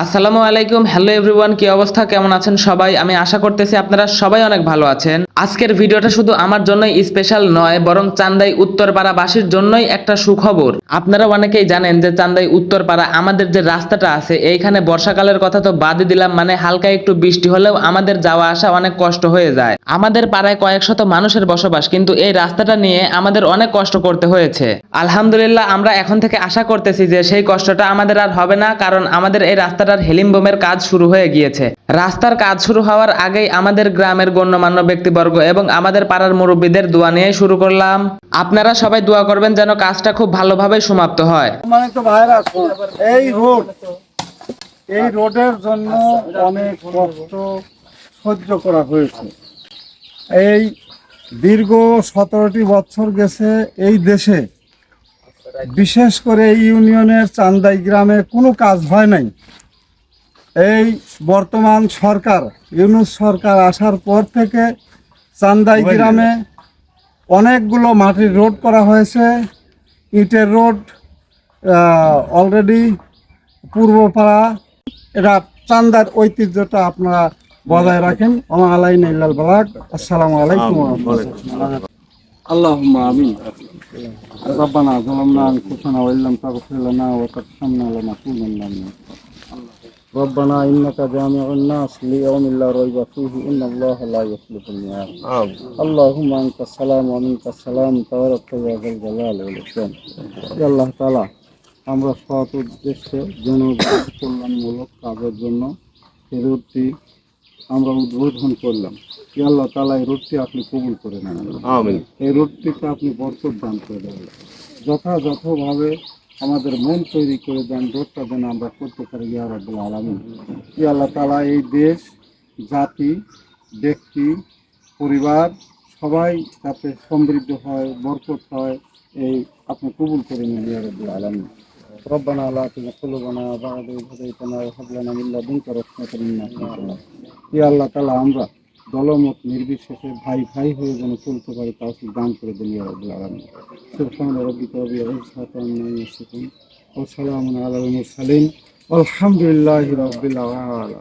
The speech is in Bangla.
আসসালামু আলাইকুম, হ্যালো এভরিওয়ান, কি অবস্থা, কেমন আছেন সবাই? আমি আশা করতেছি আপনারা সবাই অনেক ভালো আছেন। আজকের ভিডিওটা শুধু আমার জন্যই স্পেশাল নয়, বরং চান্দাই উত্তরপাড়াবাসীর জন্যই একটা সুখবর। আপনারা অনেকেই জানেন যে চান্দাই উত্তরপাড়া আমাদের যে রাস্তাটা আছে, এইখানে বর্ষাকালের কথা তো বাদই দিলাম, মানে হালকা একটু বৃষ্টি হলেও আমাদের যাওয়া আসা অনেক কষ্ট হয়ে যায়। আমাদের পাড়ায় কয়েক শত মানুষের বসবাস, কিন্তু এই রাস্তাটা নিয়ে আমাদের অনেক কষ্ট করতে হয়েছে। আলহামদুলিল্লাহ, আমরা এখন থেকে আশা করতেছি যে সেই কষ্টটা আমাদের আর হবে না, কারণ আমাদের এই রাস্তাটার হেলিম বোমের কাজ শুরু হয়ে গিয়েছে। রাস্তার কাজ শুরু হওয়ার আগেই আমাদের গ্রামের গণ্যমান্য ব্যক্তিবর্গ এবং আমাদের পাড়ার মুরব্বীদের দোয়া নিয়ে শুরু করলাম। আপনারা সবাই দোয়া করবেন যেন কাজটা খুব ভালোভাবে সমাপ্ত হয়। মানে তো ভাইরা, এই রোড এই রোডের জন্য অনেক কষ্ট সহ্য করা হয়েছে। এই দীর্ঘ 17টি বছর গেছে এই দেশে, বিশেষ করে এই ইউনিয়নের চান্দাই গ্রামে কোনো কাজ হয় নাই। এই বর্তমান সরকার, ইউনূস সরকার আসার পর থেকে চান্দাই গ্রামে অনেকগুলো মাটির রোড করা হয়েছে, ইটের রোড অলরেডি পূর্বপাড়া। এরা চান্দার ঐতিহ্যটা আপনারা বজায় রাখেন। ওমা আলাইনা ইল্লাল বালাগ। আসসালামু আলাইকুম ওয়া রাহমাতুল্লাহ। আল্লাহুম্মা আমিন। রব্বানা যালামনা আনফুসানা ওয়া ইল্লাম তাগফির লানা ওয়া তারহামনা লানাকুনান্না মিনাল খাসিরিন। রব্বানা ইন্নাকা জামিউন নাস লিয়াউমিন লা রাইবা ফীহি ইন্নাল্লাহা লা ইখলিফুল মিয়াদ। আল্লাহুম্মা আনতাস সালাম ওয়া মিনকাস সালাম তাবারাকতা ইয়া যাল জালালি ওয়াল ইকরাম। ইয়া আল্লাহ তাআলা, আমরা সৎ উদ্দেশ্যে জনকল্যাণমূলক কাজের জন্য এই রোডটি আমরা উদ্বোধন করলাম। ইয়া আল্লাহ তাআলা, এই রোডটি আপনি কবুল করে নেন। আমিন। এই রোডটিতে আপনি বরকত দান করে দেন, যথাযথভাবে আমাদের মন তৈরি করে দেন, রোডটা যেন আমরা করতে পারি। ইয়া রাব্বুল আলামিন। ইয়া আল্লাহ তাআলা, এই দেশ, জাতি, ব্যক্তি, পরিবার সবাই যাতে সমৃদ্ধ হয়, বরকত হয়, এই আপনি কবুল করে নিন। ইয়া রাব্বুল আলামিন। ربنا لا تزغ قلوبنا بعد إذ هديتنا وهب لنا من لدنك رحمة إنك أنت الوهاب। ইয়া আল্লাহ তাআলা, আমরা দলমত নির্বিশেষে ভাই ভাই হয়ে যেন চলতে পারি, তাওফিক দান করে দিন ইয়া রাব্বুল আলামিন। সুবহান রাব্বিকা রাব্বিল ইজ্জাতি আম্মা ইয়াসিফুন ওয়া সালামুন আলাল মুরসালিন ওয়ালহামদুলিল্লাহি রাব্বিল আলামিন।